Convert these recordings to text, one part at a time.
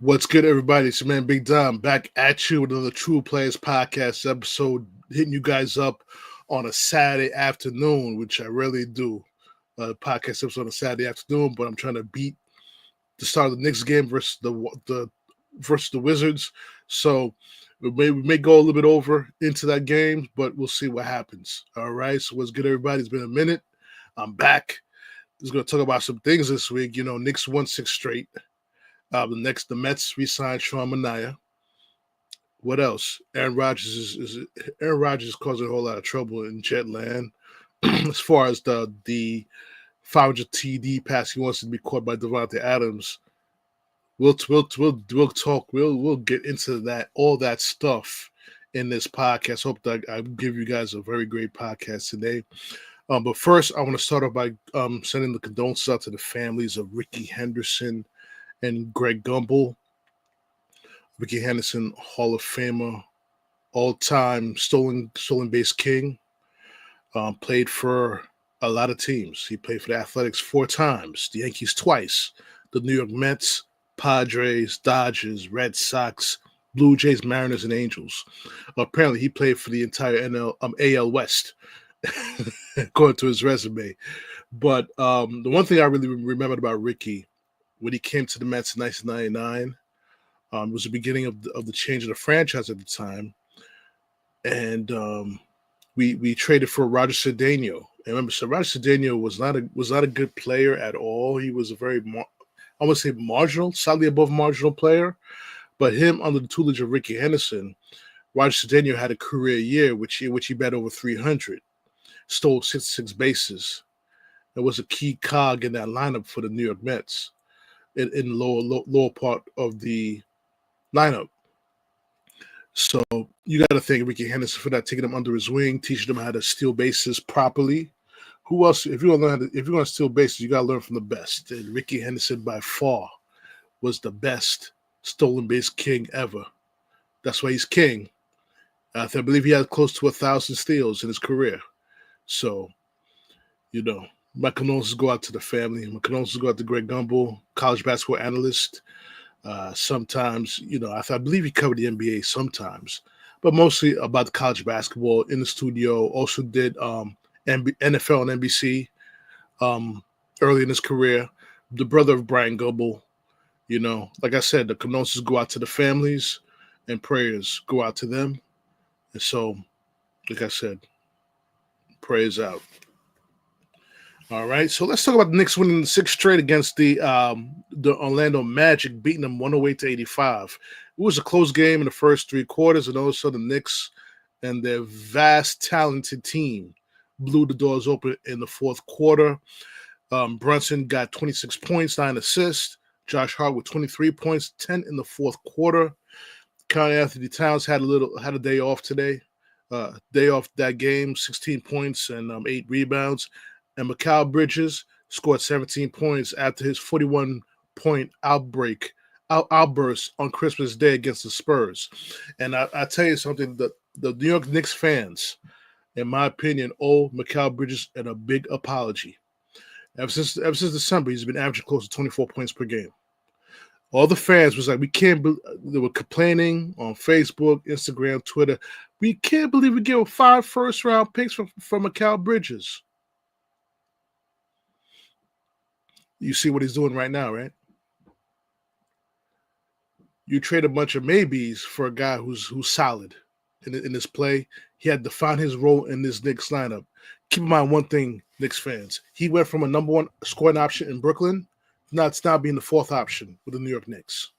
What's good, everybody? It's your man Big Dom back at you with another True Players podcast episode, hitting you guys up on a Saturday afternoon, which I rarely do. Podcast episode on a Saturday afternoon, but I'm trying to beat the start of the Knicks game versus the Wizards. So we may go a little bit over into that game, but we'll see what happens. All right. So what's good, everybody? It's been a minute. I'm back. Just going to talk about some things this week. You know, Knicks won 6 straight. The Mets re-signed Sean Manaea. What else? Aaron Rodgers is causing a whole lot of trouble in Jet land. As far as the 500 TD pass he wants to be caught by devanteadams. We'll talk. We'll get into that, all that stuff in this podcast. Hope that I give you guys a very great podcast today. But first, I want to start off by sending the condolences out to the families of Rickey Henderson and Greg Gumbel. Rickey Henderson, Hall of Famer, all-time stolen base king. Played for a lot of teams. He played for the Athletics 4 times, the Yankees twice, the New York Mets, Padres, Dodgers, Red Sox, Blue Jays, Mariners, and Angels. Apparently, he played for the entire AL West, according to his resume. But the one thing I really remembered about Rickey, when he came to the Mets in 1999, it was the beginning of the change of the franchise at the time, and we traded for Rodgers. And remember, so Rodgers was not a good player at all. He was a very I would say marginal, slightly above marginal player, but him under the tutelage of Rickey Henderson, Rodgers had a career year which he bet over 300, stole 66 bases, and was a key cog in that lineup for the New York Mets. In lower part of the lineup. So you got to thank Rickey Henderson for that, taking him under his wing, teaching him how to steal bases properly. Who else? If you're going to steal bases, you got to learn from the best. And Rickey Henderson, by far, was the best stolen base king ever. That's why he's king. I believe he had close to 1,000 steals in his career. So, you know, my condolences go out to the family. My condolences go out to Greg Gumbel, college basketball analyst. Sometimes, I believe he covered the NBA sometimes, but mostly about college basketball in the studio. Also did NFL and NBC early in his career. The brother of Brian Gumbel. Like I said, the condolences go out to the families and prayers go out to them. And so, like I said, prayers out. All right, so let's talk about the Knicks winning 6 straight against the Orlando Magic, beating them 108-85. It was a close game in the first 3 quarters, and also the Knicks and their vast, talented team blew the doors open in the fourth quarter. Brunson got 26 points, 9 assists. Josh Hart with 23 points, 10 in the fourth quarter. Karl-Anthony Towns had a day off today. Day off that game, 16 points and 8 rebounds. And Mikal Bridges scored 17 points after his 41-point outburst on Christmas Day against the Spurs. And I tell you something, the New York Knicks fans, in my opinion, owe Mikal Bridges a big apology. Ever since December, he's been averaging close to 24 points per game. All the fans was like, they were complaining on Facebook, Instagram, Twitter. We can't believe we gave 5 first-round picks for Mikal Bridges. You see what he's doing right now, right? You trade a bunch of maybes for a guy who's solid in this play. He had to find his role in this Knicks lineup. Keep in mind one thing, Knicks fans. He went from a number 1 scoring option in Brooklyn to now being the 4th option with the New York Knicks.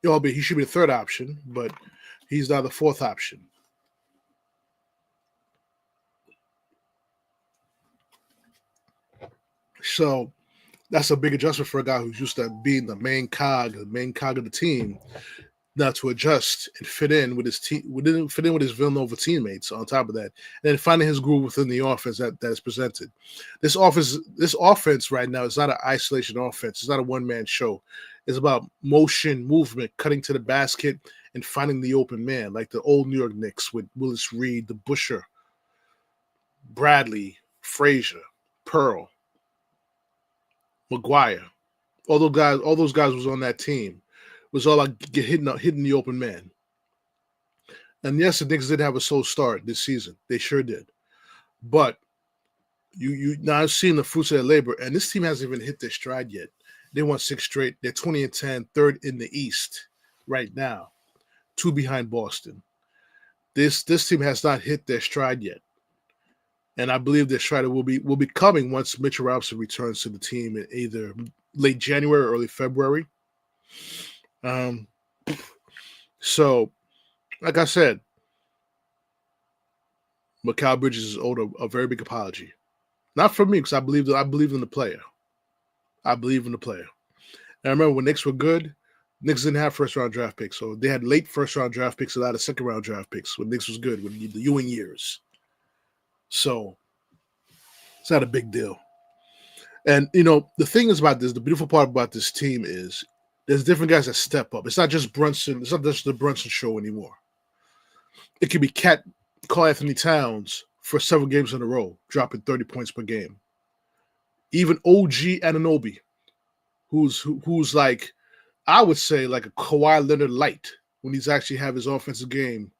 He should be the 3rd option, but he's now the 4th option. So that's a big adjustment for a guy who's used to being the main cog of the team, now to adjust and fit in with his team, fit in with his Villanova teammates. On top of that, and then finding his groove within the offense that is presented. This offense right now is not an isolation offense. It's not a one-man show. It's about motion, movement, cutting to the basket, and finding the open man, like the old New York Knicks with Willis Reed, the Busher, Bradley, Frazier, Pearl, McGuire, All those guys was on that team. It was all like hitting the open man. And yes, the Knicks did have a slow start this season. They sure did. But you now seeing the fruits of their labor, and this team hasn't even hit their stride yet. They won 6 straight. They're 20-10, third in the East right now, 2 behind Boston. This team has not hit their stride yet, and I believe their stride will be coming once Mitchell Robinson returns to the team in either late January or early February. So, like I said, Mikal Bridges is owed a very big apology. Not from me, because I believe in the player. I believe in the player. And I remember when Knicks were good, Knicks didn't have first-round draft picks. So they had late first-round draft picks, a lot of second-round draft picks when Knicks was good, with the Ewing years. So it's not a big deal. And, the thing is about this, the beautiful part about this team is there's different guys that step up. It's not just Brunson. It's not just the Brunson show anymore. It could be Karl Anthony Towns for several games in a row, dropping 30 points per game. Even OG Anunoby, who's like, I would say like a Kawhi Leonard light when he's actually have his offensive game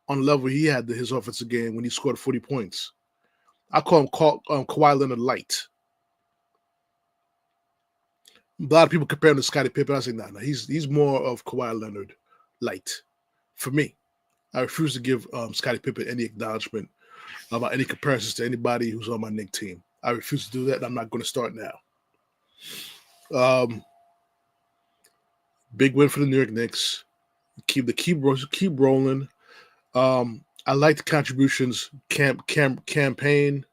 on the level he had his offensive game when he scored 40 points. I call him Kawhi Leonard light. A lot of people compare him to Scottie Pippen. I say, no, he's more of Kawhi Leonard light for me. I refuse to give Scottie Pippen any acknowledgement about any comparisons to anybody who's on my Knicks team. I refuse to do that, and I'm not going to start now. Big win for the New York Knicks. Keep rolling. I like the contributions Cameron Payne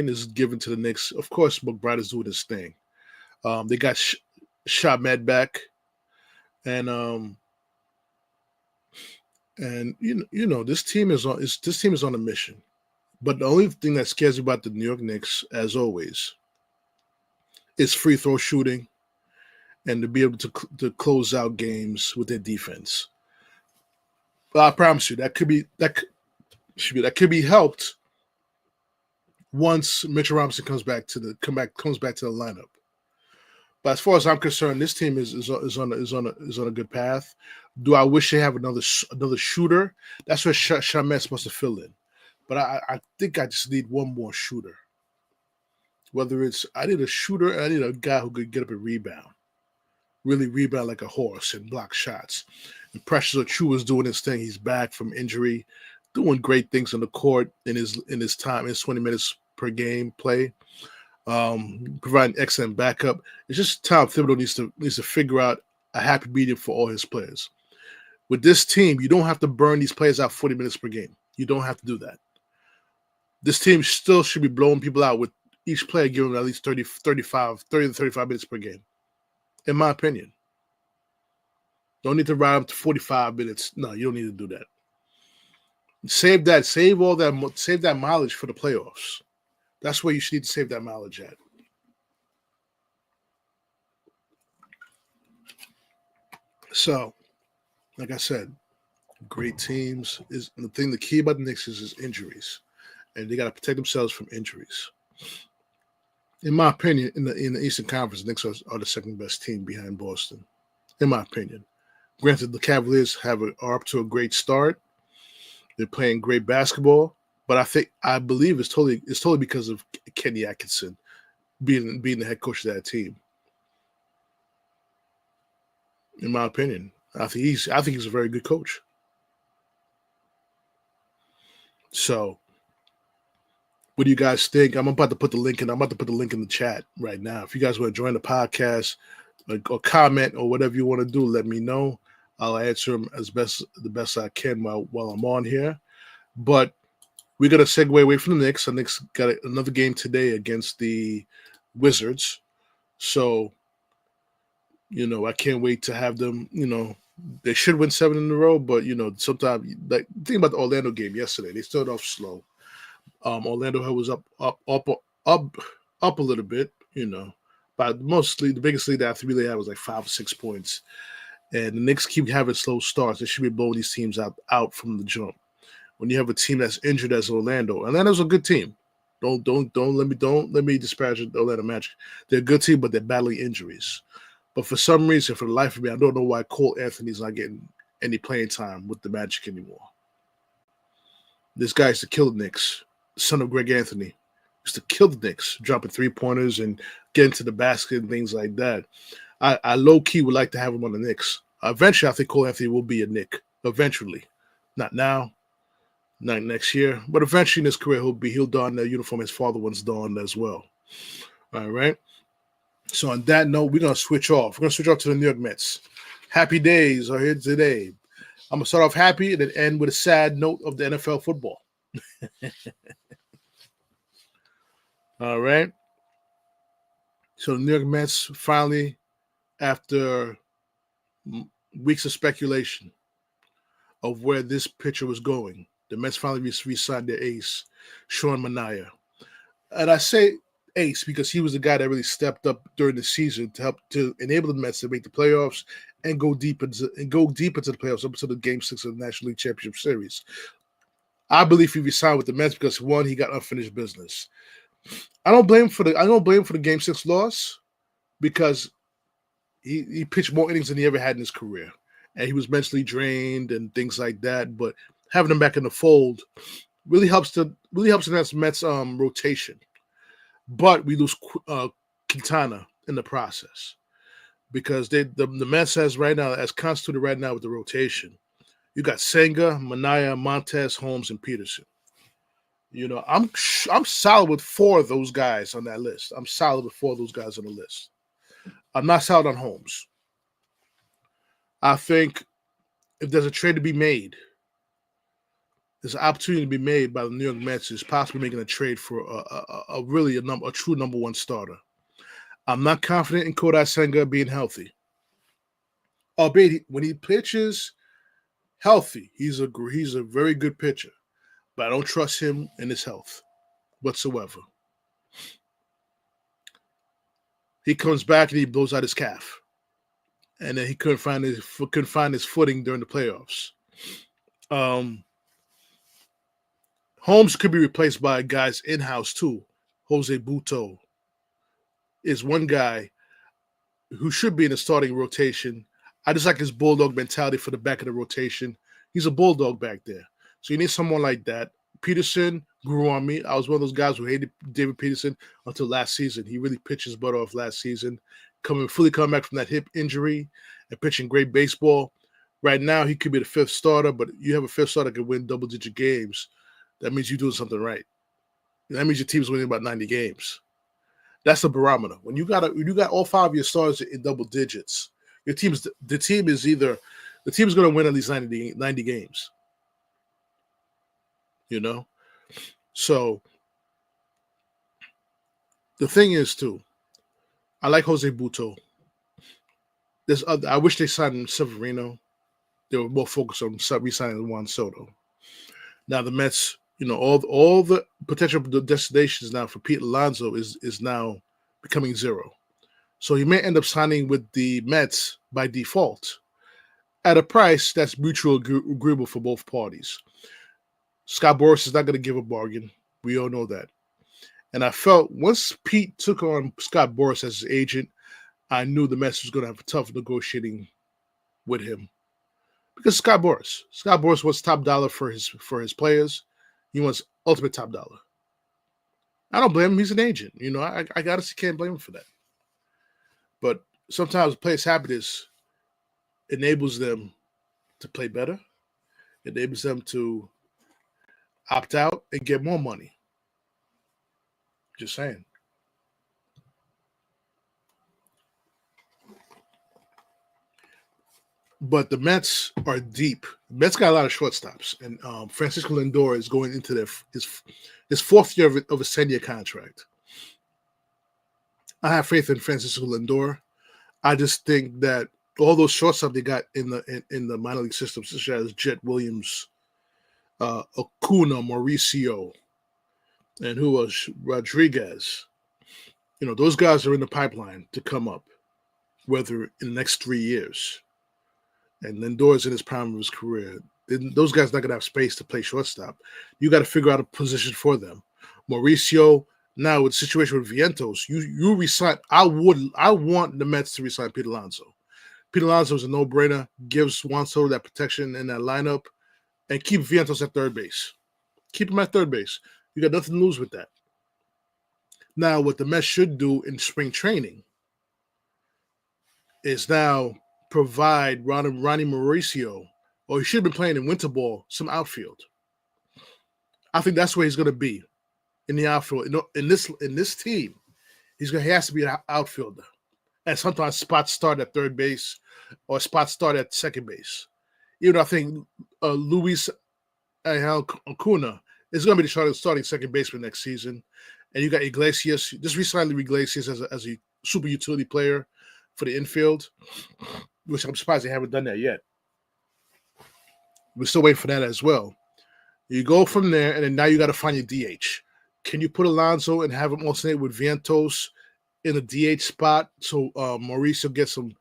is given to the Knicks. Of course, McBride is doing his thing. They got Shot Med back, and this team is on a mission. But the only thing that scares me about the New York Knicks, as always, is free throw shooting and to be able to close out games with their defense. But I promise you that could be helped once Mitchell Robinson comes back to the lineup. But as far as I'm concerned, this team is on a good path. Do I wish they have another shooter? That's where Shamet's supposed to fill in. But I think I just need one more shooter. Whether I need a shooter, I need a guy who could get up and rebound. Really rebound like a horse and block shots. And Precious Achiuwa is doing his thing. He's back from injury, doing great things on the court in his 20 minutes per game play. Providing excellent backup. It's just Tom Thibodeau needs to figure out a happy medium for all his players. With this team, you don't have to burn these players out 40 minutes per game. You don't have to do that. This team still should be blowing people out with each player giving them at least 30 to 35 minutes per game, in my opinion. Don't need to ride up to 45 minutes. No, you don't need to do that. Save that mileage for the playoffs. That's where you should need to save that mileage at. So, like I said, great teams is the key about the Knicks is injuries, and they got to protect themselves from injuries. In my opinion, in the Eastern Conference, the Knicks are the second best team behind Boston. In my opinion, granted, the Cavaliers are up to a great start. They're playing great basketball, but I believe it's totally because of Kenny Atkinson being the head coach of that team. In my opinion, I think he's a very good coach. So, what do you guys think? I'm about to put the link in the chat right now. If you guys want to join the podcast or comment or whatever you want to do, let me know. I'll answer them the best I can while I'm on here. But we're gonna segue away from the Knicks. The Knicks got another game today against the Wizards. So, I can't wait to have them. They should win 7 in a row, but sometimes like think about the Orlando game yesterday. They started off slow. Orlando was up a little bit, but mostly the biggest lead that I really had was like 5 or 6 points. And the Knicks keep having slow starts. They should be blowing these teams out from the jump. When you have a team that's injured as Orlando's a good team. Don't let me disparage Orlando Magic. They're a good team, but they're battling injuries. But for some reason, for the life of me, I don't know why Cole Anthony's not getting any playing time with the Magic anymore. This guy used to kill the Knicks, son of Greg Anthony. Used to kill the Knicks, dropping 3-pointers and getting to the basket and things like that. I low-key would like to have him on the Knicks. Eventually, I think Cole Anthony will be a Knick. Eventually. Not now, not next year, but eventually in his career, he'll don the uniform his father once donned as well. All right? So on that note, we're going to switch off. We're going to switch off to the New York Mets. Happy days are here today. I'm going to start off happy and then end with a sad note of the NFL football. All right. So the New York Mets finally, after weeks of speculation of where this pitcher was going, the Mets finally re-signed their ace, Sean Manaea. And I say ace because he was the guy that really stepped up during the season to help to enable the Mets to make the playoffs and go deep into the playoffs up to the Game 6 of the National League Championship Series. I believe he resigned with the Mets because one, he got unfinished business. I don't blame him for the Game 6 loss because he pitched more innings than he ever had in his career, and he was mentally drained and things like that. But having him back in the fold really helps the Mets rotation. But we lose Quintana in the process because the Mets has right now, as constituted right now with the rotation, you got Senga, Manaea, Montes, Holmes, and Peterson. You know, I'm solid with 4 of those guys on that list. I'm solid with 4 of those guys on the list. I'm not solid on Holmes. I think if there's a trade to be made, there's an opportunity to be made by the New York Mets is possibly making a trade for a true number 1 starter. I'm not confident in Kodai Senga being healthy. Albeit when he pitches healthy, he's a very good pitcher. But I don't trust him in his health whatsoever. He comes back and he blows out his calf. And then he couldn't find his footing during the playoffs. Holmes could be replaced by guys in-house too. Jose Buto is one guy who should be in the starting rotation. I just like his bulldog mentality for the back of the rotation. He's a bulldog back there. So you need someone like that. Peterson grew on me. I was one of those guys who hated David Peterson until last season. He really pitched his butt off last season, fully coming back from that hip injury and pitching great baseball. Right now, he could be the 5th starter, but you have a 5th starter that can win double-digit games. That means you're doing something right. That means your team's winning about 90 games. That's the barometer. When you got all 5 of your stars in double digits, the team is going to win at least 90 games. You know? So the thing is too, I like Jose Buto. I wish they signed Severino. They were more focused on re-signing Juansoto. Now the Mets, you know, all the potential destinations now for petealonso is now becoming 0. So he may end up signing with the Mets by default at a price that's mutually agreeable for both parties. Scott Boras is not going to give a bargain. We all know that. And I felt once Pete took on Scott Boras as his agent, I knew the Mets was going to have a tough negotiating with him. Because Scott Boras wants top dollar for his players. He wants ultimate top dollar. I don't blame him. He's an agent. You know, I honestly can't blame him for that. But sometimes players' happiness enables them to play better, enables them to opt out and get more money. Just saying. But the Mets are deep. The Mets got a lot of shortstops, and Francisco Lindor is going into his 4th year of his 10-year contract. I have faith in Francisco Lindor. I just think that all those shortstops they got in the minor league system, such as Jet Williams, Acuna, Mauricio, and who was Rodriguez, you know, those guys are in the pipeline to come up, whether in the next 3 years. And Lindor is in his prime of his career. Those guys are not going to have space to play shortstop. You got to figure out a position for them. Mauricio. Now with the situation with Vientos, you resign. I want the Mets to resign Pete Alonso. Pete Alonso is a no-brainer. Gives Juansoto that protection in that lineup, and keep Vientos at third base. Keep him at third base. You got nothing to lose with that. Now, what the Mets should do in spring training is now provide Ronnie Mauricio, or he should have been playing in winter ball, some outfield. I think that's where he's going to be in the outfield. In this team, he has to be an outfielder, and sometimes spots start at third base or spots start at second base. Even though I think Luis Acuna is going to be the starting second baseman next season, and you got Iglesias. Just recently Iglesias as a super utility player for the infield, which I'm surprised they haven't done that yet. We're still waiting for that as well. You go from there, and then now you got to find your DH. Can you put Alonso and have him alternate with Vientos in the DH spot so Mauricio gets some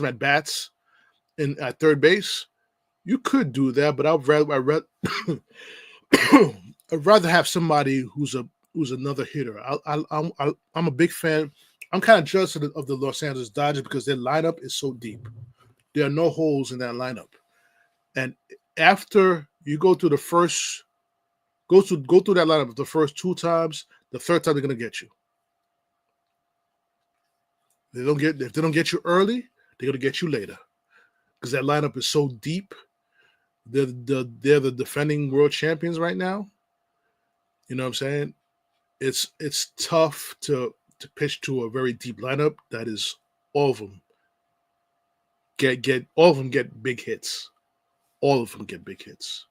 at bats at third base? You could do that, but I'd rather have somebody who's another hitter. I'm a big fan. I'm kind of jealous of the Los Angeles Dodgers because their lineup is so deep. There are no holes in that lineup, and after you go through that lineup the first 2 times, the third time they're gonna get you. If they don't get you early, they're gonna get you later because that lineup is so deep. They're the defending world champions right now. You know what I'm saying? It's tough to pitch to a very deep lineup that is all of them get big hits. All of them get big hits.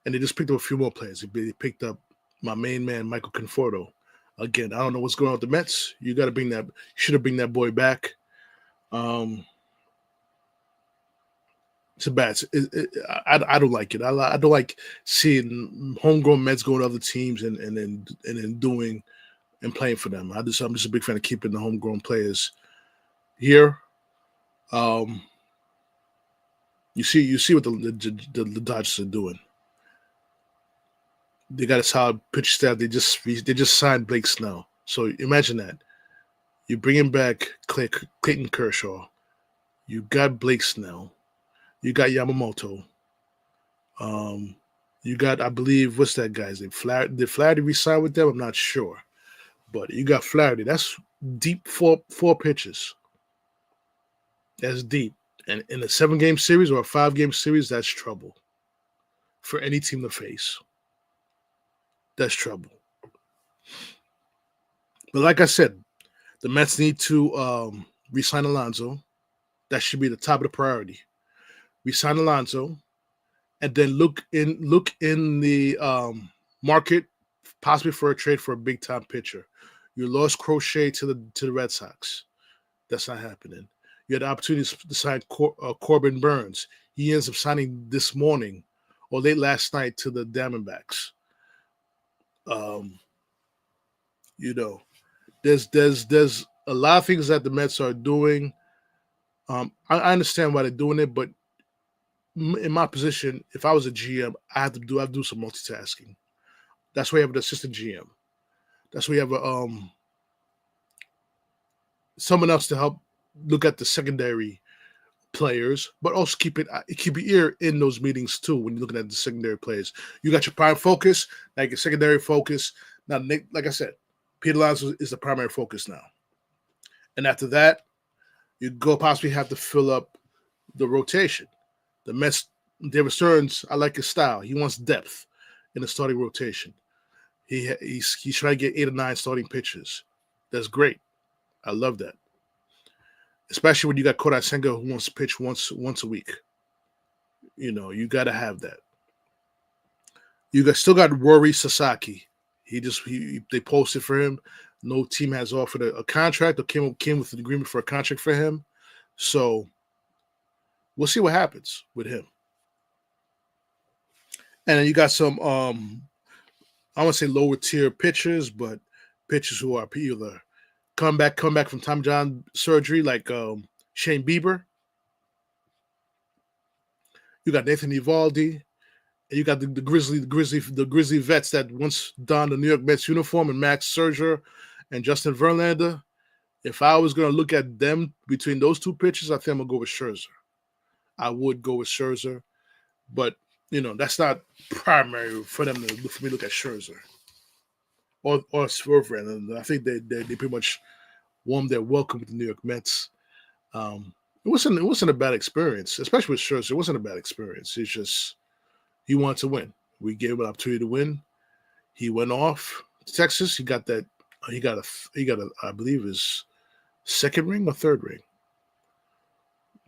And they just picked up a few more players. They picked up my main man, Michael Conforto. Again, I don't know what's going on with the Mets. You got to bring that. Should have bring that boy back. It's a bad. I don't like it. I don't like seeing homegrown Mets going to other teams and then doing and playing for them. I'm just a big fan of keeping the homegrown players here. You see what the Dodgers are doing. They got a solid pitch staff. They just signed Blake Snell. So imagine that. You're bringing back Clayton Kershaw. You got Blake Snell. You got Yamamoto. You got, I believe, what's that guy's name? Did Flaherty resign with them? I'm not sure. But you got Flaherty. That's deep four pitches. That's deep. And in a 7-game series or a 5-game series, that's trouble for any team to face. That's trouble. But like I said, the Mets need to re-sign Alonso. That should be the top of the priority. Re-sign Alonso, and then look in the market, possibly for a trade for a big-time pitcher. You lost Crochet to the Red Sox. That's not happening. You had the opportunity to sign Corbinburnes. He ends up signing this morning or late last night to the Diamondbacks. There's a lot of things that the Mets are doing. I understand why they're doing it, but in my position, if I was a GM, I have to do some multitasking. That's why you have an assistant GM. That's why you have someone else to help look at the secondary players, but also keep your ear in those meetings too when you're looking at the secondary players. You got your prime focus, like your secondary focus. Now, Nick, like I said, Pete Alonso is the primary focus now. And after that, you go possibly have to fill up the rotation. The Mets, David Stearns, I like his style. He wants depth in the starting rotation. He's trying to get 8 or 9 starting pitchers. That's great. I love that. Especially when you got Kodai Senga who wants to pitch once a week. You got to have that. You still got Rory Sasaki. They posted for him. No team has offered a contract or came with an agreement for a contract for him. So we'll see what happens with him. And then you got some, I want to say lower tier pitchers, but pitchers who are either come back from Tom John surgery, like Shane Bieber. You got Nathan Eovaldi And you got the Grizzly vets that once donned the New York Mets uniform, and Max Scherzer and Justin Verlander. If I was going to look at them between those two pitchers, I think I'm going to go with Scherzer. I would go with Scherzer, but that's not primary for me to look at Scherzer or Verlander. I think they pretty much warmed their welcome with the New York Mets. It wasn't a bad experience, especially with Scherzer. It wasn't a bad experience. It's just he wanted to win. We gave him an opportunity to win. He went off to Texas. He got a I believe his second ring or third ring.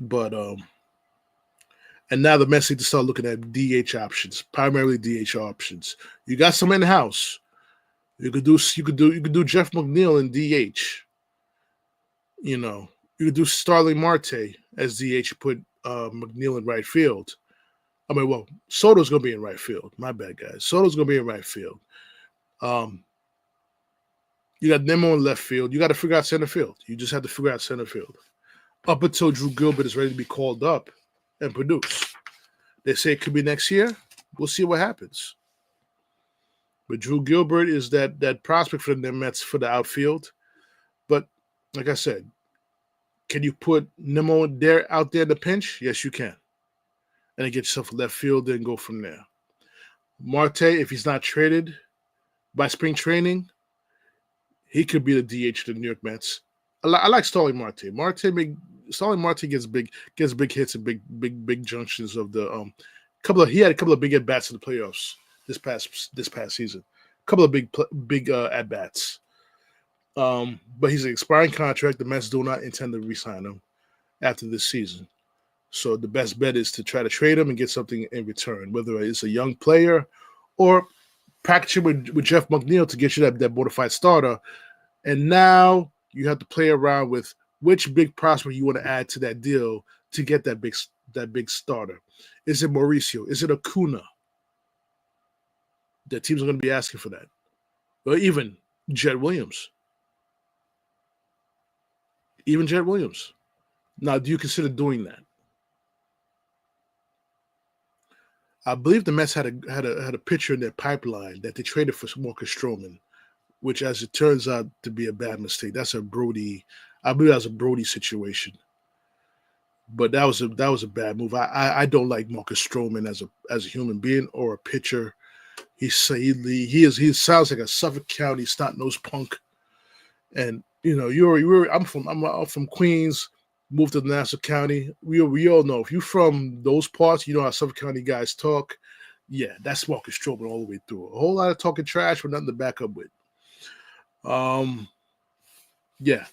But and now the Mets need to start looking at DH options, primarily DH options. You got some in house. You could do Jeff McNeil in DH. You could do Starling Marte as DH. Put McNeil in right field. Soto's gonna be in right field. My bad, guys. Soto's gonna be in right field. You got Nemo in left field. You got to figure out center field. You just have to figure out center field up until Drew Gilbert is ready to be called up and produce. They say it could be next year. We'll see what happens. But Drew Gilbert is that prospect for the Mets for the outfield. But like I said, can you put Nemo out there in the pinch? Yes, you can. And then get yourself a left field and go from there. Marte, if he's not traded by spring training, he could be the DH of the New York Mets. I like Starling Marte. Starling Marte gets big hits and big junctions of the he had a couple of big at bats in the playoffs this past season. A couple of big at bats. But he's an expiring contract. The Mets do not intend to re-sign him after this season. So the best bet is to try to trade him and get something in return, whether it's a young player or package him with Jeff McNeil to get you that bona fide starter. And now you have to play around with which big prospect you want to add to that deal to get that big starter. Is it Mauricio? Is it Acuna? The teams are going to be asking for that. Or even Jet Williams. Now, do you consider doing that? I believe the Mets had a pitcher in their pipeline that they traded for Marcus Stroman, which, as it turns out, to be a bad mistake. I believe that was a Brody situation. But that was a bad move. I don't like Marcus Stroman as a human being or a pitcher. He sounds like a Suffolk County snot-nosed punk. And I'm from Queens, moved to Nassau County. We all know if you're from those parts, you know how Suffolk County guys talk. Yeah, that's Marcus Stroman all the way through. A whole lot of talking trash with nothing to back up with. Yeah,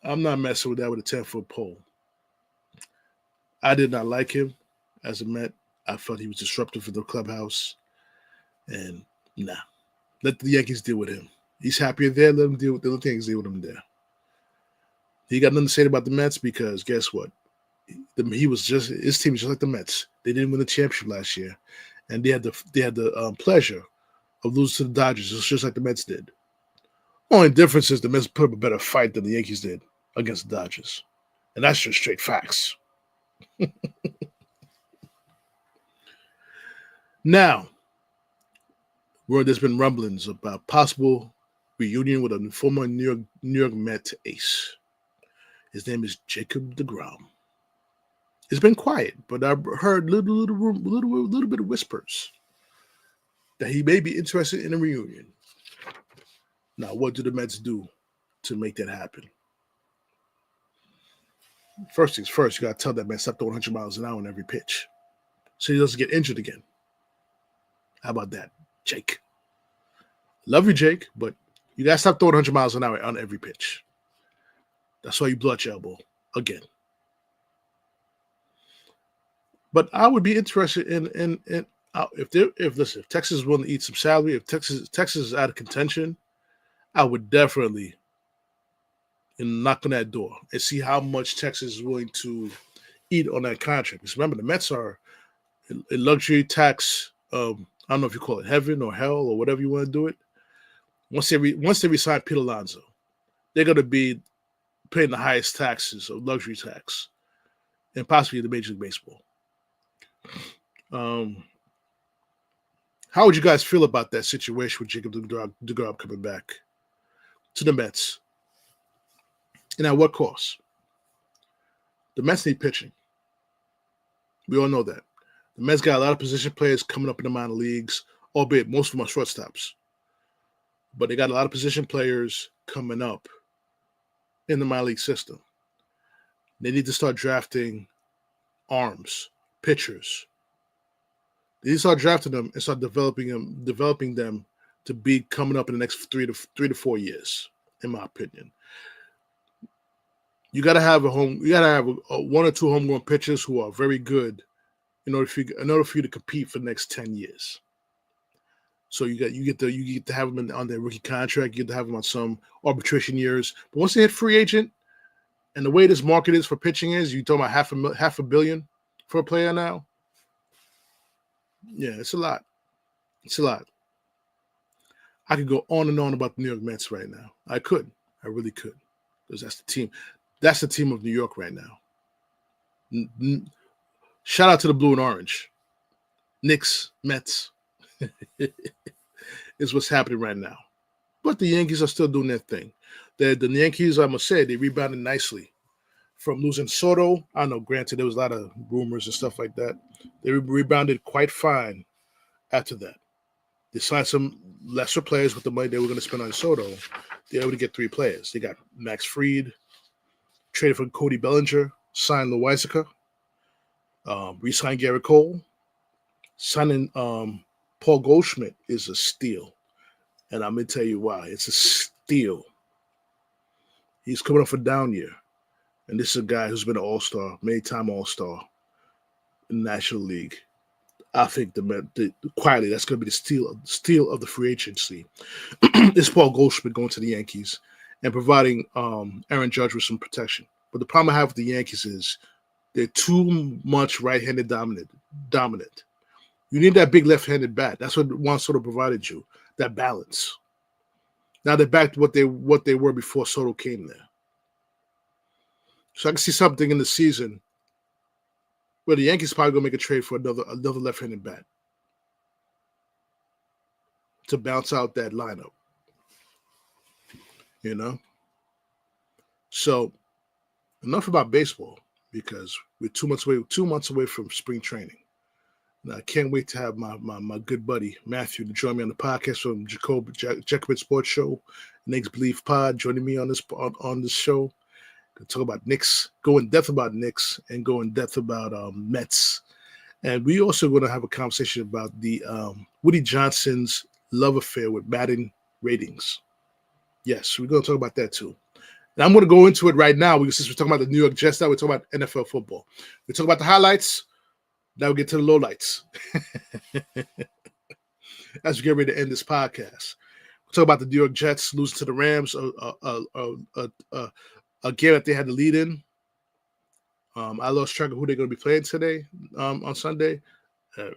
I'm not messing with that with a 10-foot pole. I did not like him as a Met. I felt he was disruptive for the clubhouse. And let the Yankees deal with him. He's happier there. Let him deal with the Yankees. Deal with him there. He got nothing to say about the Mets because guess what? His team is just like the Mets. They didn't win the championship last year, and they had the pleasure of losing to the Dodgers. It's just like the Mets did. Only difference is the Mets put up a better fight than the Yankees did against the Dodgers, and that's just straight facts. Now, there's been rumblings about possible reunion with a former New York Met ace. His name is Jacobdegrom. It's been quiet, but I've heard little bit of whispers that he may be interested in a reunion. Now, what do the Mets do to make that happen? First things first, you got to tell that man stop throwing 100 miles an hour on every pitch so he doesn't get injured again. How about that, Jake? Love you, Jake, but you got to stop throwing 100 miles an hour on every pitch. That's why you blew out your elbow again. But I would be interested in if Texas is willing to eat some salary, if Texas is out of contention, I would definitely knock on that door and see how much Texas is willing to eat on that contract. Because remember, the Mets are a luxury tax. I don't know if you call it heaven or hell or whatever you want to do it. Once they resign Pete Alonso, they're going to be paying the highest taxes of luxury tax and possibly the Major League Baseball. How would you guys feel about that situation with Jacob coming back to the Mets? And at what cost? The Mets need pitching. We all know that. The Mets got a lot of position players coming up in the minor leagues, albeit most of them are shortstops. But they got a lot of position players coming up in the minor league system. They need to start drafting arms, pitchers. They need to start drafting them and start developing them to be coming up in the next 3 to 4 years, in my opinion. You got to have one or two homegrown pitchers who are very good in order for you to compete for the next 10 years. So you get to have them on their rookie contract. You get to have them on some arbitration years. But once they hit free agent, and the way this market is for pitching is, you talking about half $500 million for a player now. Yeah, it's a lot. It's a lot. I could go on and on about the New York Mets right now. I really could, because that's the team. That's the team of New York right now. Shout out to the blue and orange. Knicks, Mets is what's happening right now. But the Yankees are still doing their thing. The Yankees, I must say, they rebounded nicely from losing Soto. I know, granted, there was a lot of rumors and stuff like that. They rebounded quite fine after that. They signed some lesser players with the money they were going to spend on Soto. They were able to get 3 players. They got Max Fried, traded for Cody Bellinger, signed Loiseca, re-signed Garrett Cole. Signing Paul Goldschmidt is a steal. And I'm going to tell you why. It's a steal. He's coming off a down year. And this is a guy who's been an all-star, many-time all-star in the National League. I think quietly that's going to be the steal of the free agency. It's Paul Goldschmidt going to the Yankees and providing Aaron Rodgers with some protection. But the problem I have with the Yankees is they're too much right-handed dominant. You need that big left-handed bat. That's what Juansoto provided you, that balance. Now they're back to what they were before Soto came there. So I can see something in the season where the Yankees probably going to make a trade for another left-handed bat to bounce out that lineup. You know? So enough about baseball, because we're 2 months away from spring training. And I can't wait to have my good buddy Matthew to join me on the podcast from Jacobin Sports Show, Knicks Believe Pod, joining me on this show. Gonna talk about Knicks, go in depth about Knicks, and go in depth about Mets. And we also going to have a conversation about the Woody Johnson's love affair with batting ratings. Yes, we're going to talk about that too. And I'm going to go into it right now, because since we're talking about the New York Jets, now we're talking about NFL football. We talk about the highlights. Now we get to the lowlights. As we get ready to end this podcast, we talk about the New York Jets losing to the Rams, a game that they had to lead in. I lost track of who they're going to be playing today on Sunday.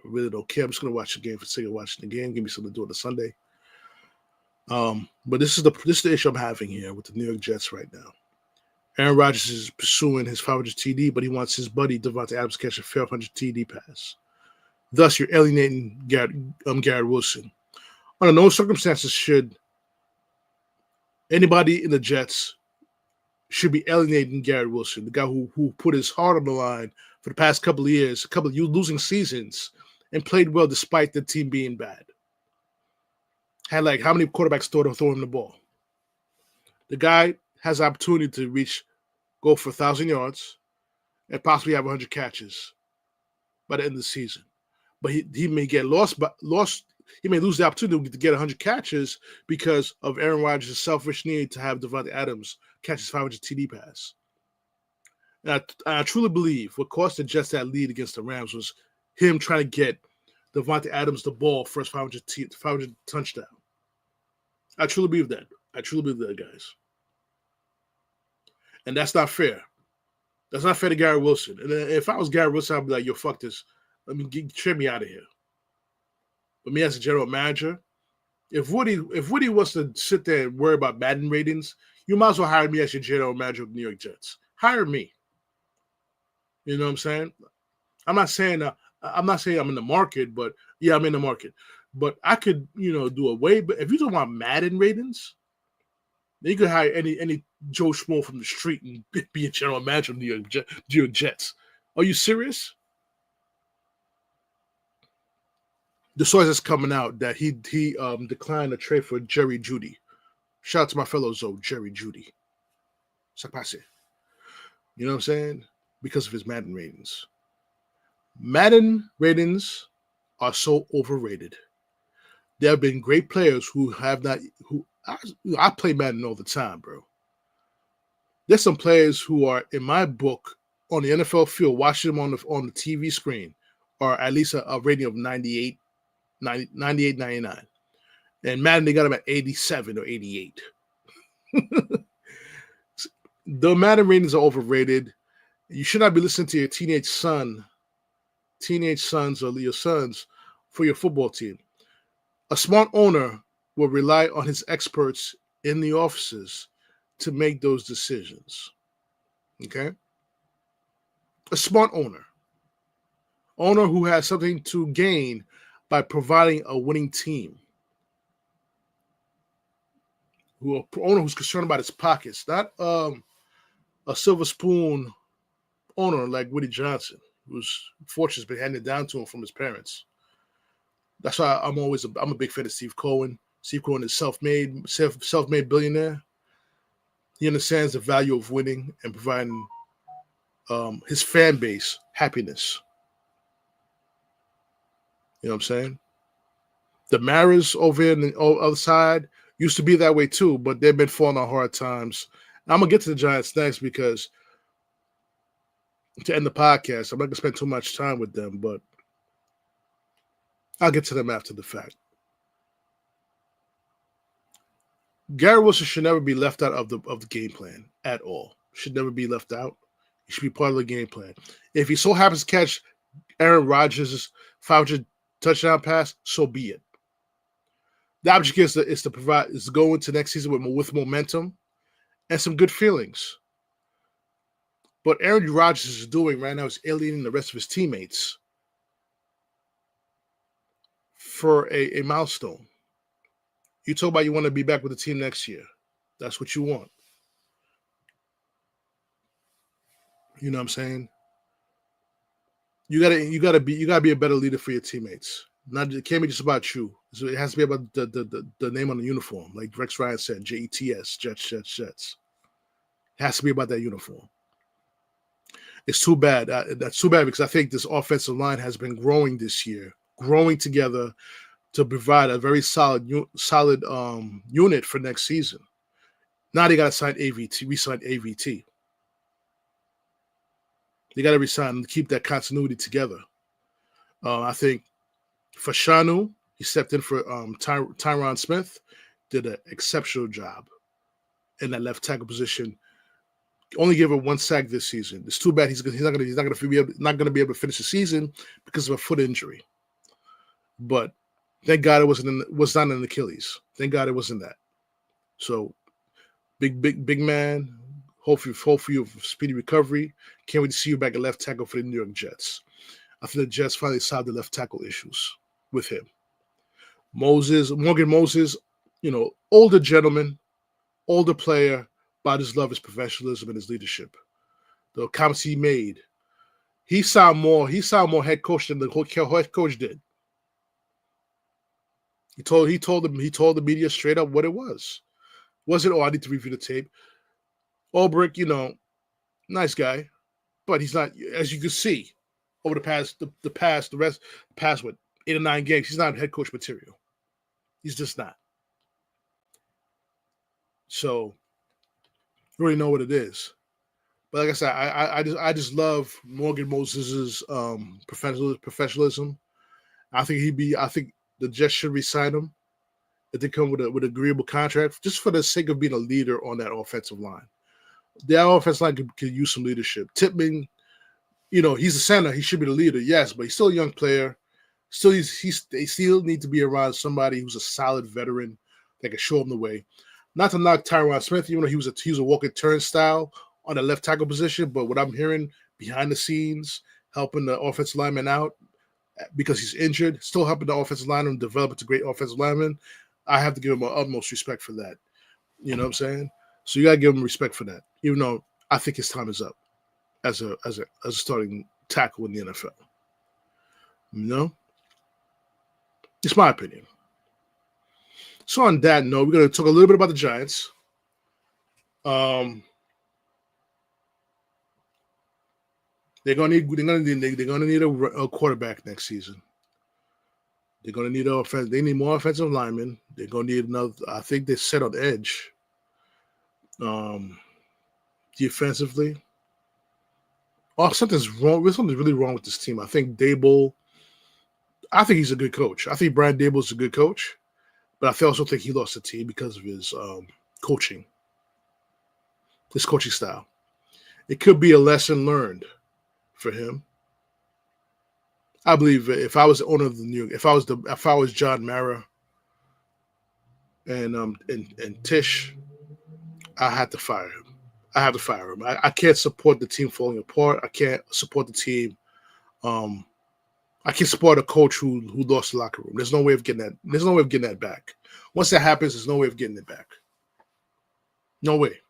Really don't care. I'm just going to watch the game for the sake of watching the game. Give me something to do on a Sunday. But this is the issue I'm having here with the New York Jets right now. Aaron Rodgers is pursuing his 500 TD, but he wants his buddy devanteadams to catch a 500 TD pass. Thus, you're alienating Garrett Wilson. Under no circumstances should anybody in the Jets should be alienating Garrett Wilson, the guy who put his heart on the line for the past couple of years, losing seasons, and played well despite the team being bad. Had like how many quarterbacks throw him the ball? The guy has the opportunity to go for 1,000 yards and possibly have 100 catches by the end of the season. But he may get lost. He may lose the opportunity to get 100 catches because of Aaron Rodgers' selfish need to have Devanteadams catch his 500 TD pass. And I truly believe what cost the Jets that lead against the Rams was him trying to get Devanteadams the ball for his 500 touchdown. I truly believe that. Guys. And that's not fair. That's not fair to Garrett Wilson. And if I was Garrett Wilson, I'd be like, yo, fuck this. Trade me out of here. But me as a general manager, if Woody wants to sit there and worry about Madden ratings, you might as well hire me as your general manager of the New York Jets. Hire me. You know what I'm saying? I'm not saying I'm in the market, but yeah, I'm in the market. But I could, do a way. But if you're talking about Madden ratings, then you could hire any Joe Schmo from the street and be a general manager of New York Jets. Are you serious? The source is coming out that he declined a trade for Jerry Jeudy. Shout out to my fellow Zoe, Jerry Jeudy. You know what I'm saying? Because of his Madden ratings. Madden ratings are so overrated. There have been great players who have not. I play Madden all the time, bro. There's some players who are, in my book, on the NFL field, watching them on the TV screen, are at least a rating of 98, 99. And Madden, they got them at 87 or 88. The Madden ratings are overrated. You should not be listening to your teenage sons or your sons for your football team. A smart owner will rely on his experts in the offices to make those decisions. Okay? A smart owner who has something to gain by providing a winning team. Owner who's concerned about his pockets, not a silver spoon owner like Woody Johnson, whose fortune's been handed down to him from his parents. That's why I'm a big fan of Steve Cohen. Steve Cohen is self-made billionaire. He understands the value of winning and providing his fan base happiness. You know what I'm saying? The Maras over here on the other side used to be that way too, but they've been falling on hard times. And I'm going to get to the Giants next because to end the podcast, I'm not going to spend too much time with them, but I'll get to them after the fact. Gary Wilson should never be left out of the game plan at all. Should never be left out. He should be part of the game plan. If he so happens to catch Aaron Rodgers' 500 touchdown pass, so be it. The object is to go into next season with momentum and some good feelings. What Aaron Rodgers is doing right now is alienating the rest of his teammates for a milestone. You talk about you want to be back with the team next year. That's what you want. You know what I'm saying? You gotta be a better leader for your teammates. It can't be just about you. So it has to be about the name on the uniform, like Rex Ryan said, JETS, Jets. It has to be about that uniform. It's too bad. That's too bad because I think this offensive line has been growing this year, growing together to provide a very solid unit for next season. Now they got to sign re-sign AVT. They got to resign and keep that continuity together. I think Fashanu, he stepped in for Tyron Smith, did an exceptional job in that left tackle position. Only gave him one sack this season. It's too bad he's not going to be able to finish the season because of a foot injury. But thank God it was not an Achilles. Thank God it wasn't that. So big man. Hopefully you have a speedy recovery. Can't wait to see you back at left tackle for the New York Jets. I think the Jets finally solved the left tackle issues with him. Morgan Moses, older gentleman, older player, but I just love his professionalism and his leadership. The comments he made, he sound more head coach than the head coach did. He told the media straight up what it was. Wasn't, I need to review the tape. Ulbrich, nice guy, but he's not, as you can see, over the past 8 or 9 games, he's not head coach material. He's just not. So, you already know what it is. But like I said, I just love Morgan Moses' professionalism. I think the Jets should re-sign him if they come with an agreeable contract, just for the sake of being a leader on that offensive line. That offensive line could use some leadership. Tippmann, he's a center. He should be the leader, yes, but he's still a young player. They still need to be around somebody who's a solid veteran that can show them the way. Not to knock Tyron Smith, he was a walking turnstile on the left tackle position, but what I'm hearing behind the scenes, helping the offensive lineman out because he's injured, still helping the offensive lineman develop into great offensive lineman, I have to give him my utmost respect for that. You know what I'm saying? So you gotta give him respect for that, even though I think his time is up as a starting tackle in the NFL. You know, it's my opinion. So on that note, we're gonna talk a little bit about the Giants. They're gonna need a quarterback next season. They're gonna need They need more offensive linemen. They're gonna need another. I think they set on edge. Defensively, something's wrong. Something's really wrong with this team. I think Daboll. I think he's a good coach. I think Brian Daboll is a good coach, but I also think he lost the team because of his coaching style. It could be a lesson learned for him. I believe if I was the owner of the New York, if I was John Mara and Tish, I had to fire him. I can't support the team falling apart. I can't support the team. I can't support a coach who lost the locker room. There's no way of getting that. There's no way of getting that back. Once that happens, there's no way of getting it back. No way.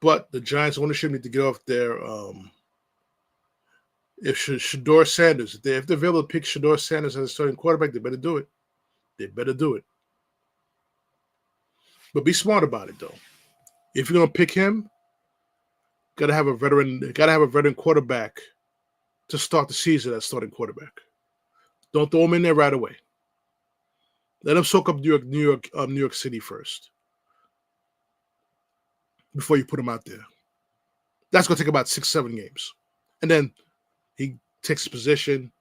But the Giants ownership need to get off their. If Shedeur Sanders, if they're able to pick Shedeur Sanders as a starting quarterback, they better do it. But be smart about it, though. If you're gonna pick him, gotta have a veteran quarterback to start the season as starting quarterback. Don't throw him in there right away. Let him soak up New York City first before you put him out there. That's gonna take about 6-7 games, and then he takes his position,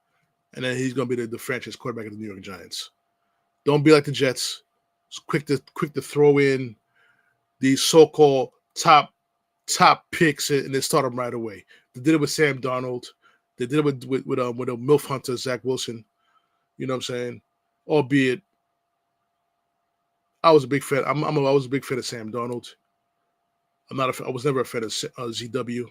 and then he's gonna be the franchise quarterback of the New York Giants. Don't be like the Jets. It's quick to throw in these so-called top picks and then start them right away. They did it with Sam Darnold. They did it with a MILF hunter, Zach Wilson. You know what I'm saying? Albeit, I was a big fan. I was a big fan of Sam Darnold. I was never a fan of ZW.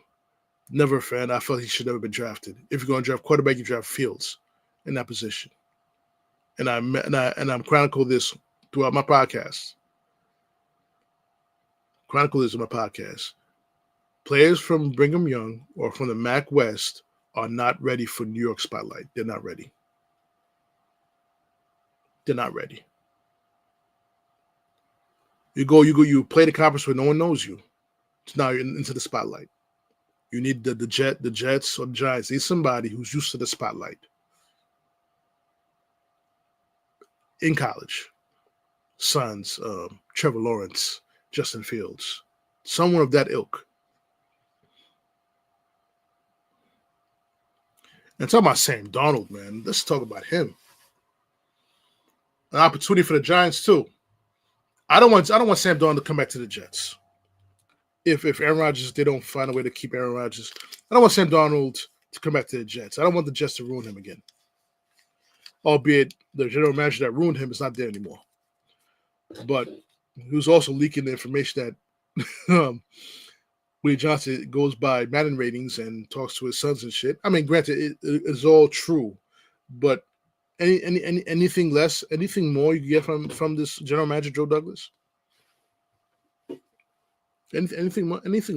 Never a fan. I felt he should never been drafted. If you're going to draft quarterback, you draft Fields in that position. And I'm chronicle this throughout my podcast. Players from Brigham Young or from the MAC West are not ready for New York spotlight. They're not ready. You play the conference where no one knows you. So now you're into the spotlight. You need the Jets or the Giants. Need somebody who's used to the spotlight in college. Sons, Trevor Lawrence, Justin Fields, someone of that ilk. And talking about Sam Darnold, man, let's talk about him. An opportunity for the Giants too. I don't want Sam Darnold to come back to the Jets. If Aaron Rodgers, they don't find a way to keep Aaron Rodgers, I don't want Sam Darnold to come back to the Jets. I don't want the Jets to ruin him again. Albeit the general manager that ruined him is not there anymore. But he was also leaking the information that Willie Johnson goes by Madden ratings and talks to his sons and shit. I mean, granted, it is all true, but anything less, anything more you get from this general manager Joe Douglas? Anything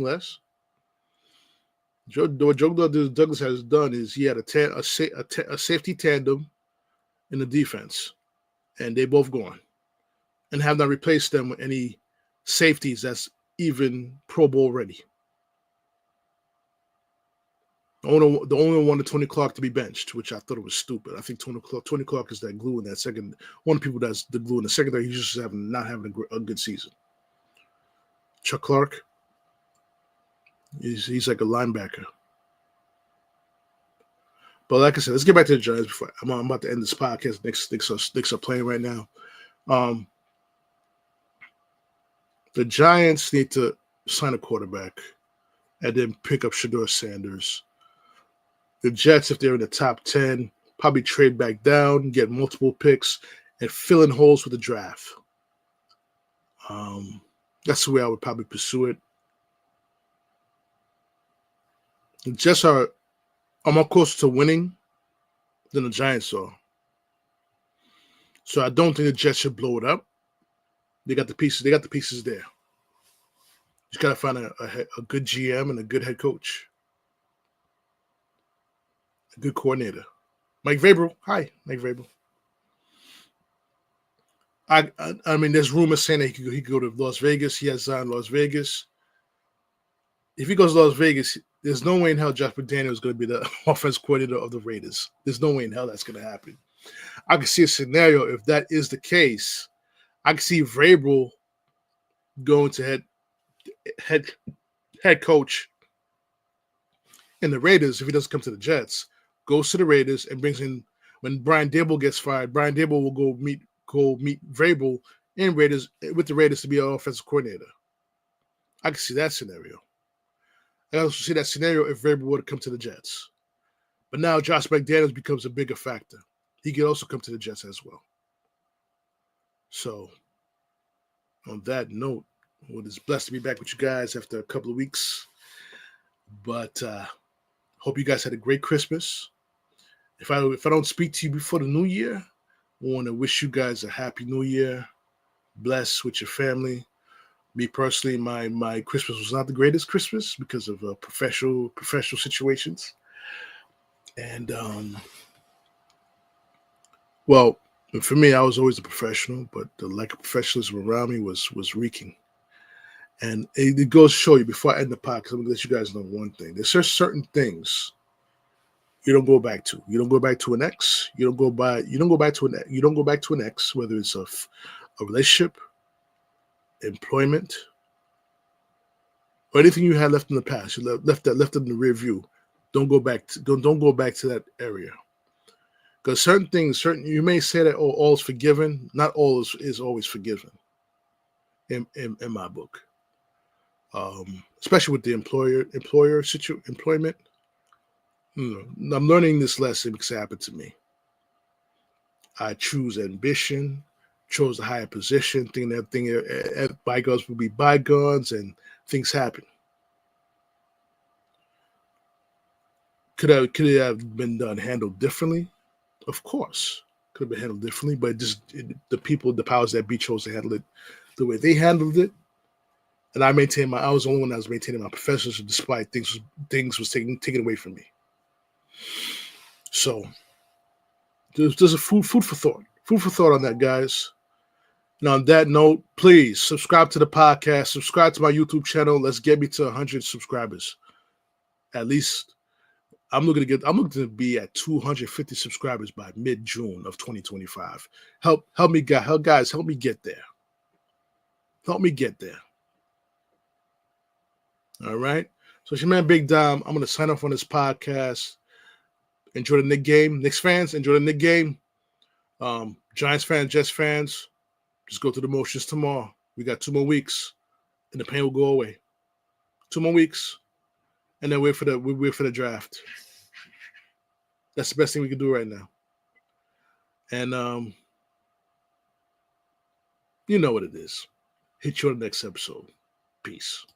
less? What Joe Douglas has done is he had a safety tandem in the defense, and they both gone, and have not replaced them with any safeties that's even Pro Bowl ready. The only one, Tony Clark, to be benched, which I thought it was stupid. I think Tony Clark is that glue in that second. One of the people that's the glue in the secondary. He's just not having a good season. Chuck Clark, he's like a linebacker. But like I said, let's get back to the Giants before I'm about to end this podcast. Knicks are playing right now. The Giants need to sign a quarterback and then pick up Shedeur Sanders. The Jets, if they're in the top 10, probably trade back down, get multiple picks, and fill in holes with the draft. That's the way I would probably pursue it. The Jets are are more close to winning than the Giants are. So I don't think the Jets should blow it up. They got the pieces. They got the pieces there. Just got to find a good GM and a good head coach, a good coordinator. Mike Vrabel. Hi, Mike Vrabel. I mean, there's rumors saying that he could go to Las Vegas. He has signed Las Vegas. If he goes to Las Vegas, there's no way in hell Josh McDaniels is going to be the offense coordinator of the Raiders. There's no way in hell that's going to happen. I can see a scenario if that is the case. I can see Vrabel going to head coach in the Raiders if he doesn't come to the Jets. Goes to the Raiders and brings in, when Brian Daboll gets fired, Brian Daboll will go meet Vrabel in Raiders with the Raiders to be an offensive coordinator. I can see that scenario. I also see that scenario if Vrabel were to come to the Jets. But now Josh McDaniels becomes a bigger factor. He could also come to the Jets as well. So, on that note, well, it's blessed to be back with you guys after a couple of weeks. But hope you guys had a great Christmas. If I don't speak to you before the new year, I want to wish you guys a happy new year. Bless with your family. Me personally, my Christmas was not the greatest Christmas because of professional situations. And well, for me, I was always a professional, but the lack of professionalism around me was reeking. And it goes to show you, before I end the podcast, I'm going to let you guys know one thing. There's certain things you don't go back to. You don't go back to an ex. You don't go back to an ex, whether it's a relationship, employment, or anything you had left in the past. You left in the rear view. Don't go back to that area. Because certain things, you may say that all is forgiven. Not all is always forgiven. In my book, especially with the employment. I'm learning this lesson because it happened to me. I choose ambition, chose a higher position, thinking that bygones will be bygones, and things happen. Could it have been handled differently? Of course, could have been handled differently, but the powers that be chose to handle it the way they handled it, and I was the only one that was maintaining my professionalism despite things was taken away from me. So there's a food for thought. Food for thought on that, guys. And on that note, please subscribe to the podcast, subscribe to my YouTube channel. Let's get me to 100 subscribers. At least I'm looking to be at 250 subscribers by mid-June of 2025. Help me, guys. Help me get there. Help me get there. All right. So it's your man Big Dom. I'm going to sign off on this podcast. Enjoy the Knicks game. Knicks fans, enjoy the Knicks game. Giants fans, Jets fans, just go through the motions tomorrow. We got 2 more weeks, and the pain will go away. 2 more weeks, and then wait for the draft. That's the best thing we can do right now. And you know what it is. Hit you on the next episode. Peace.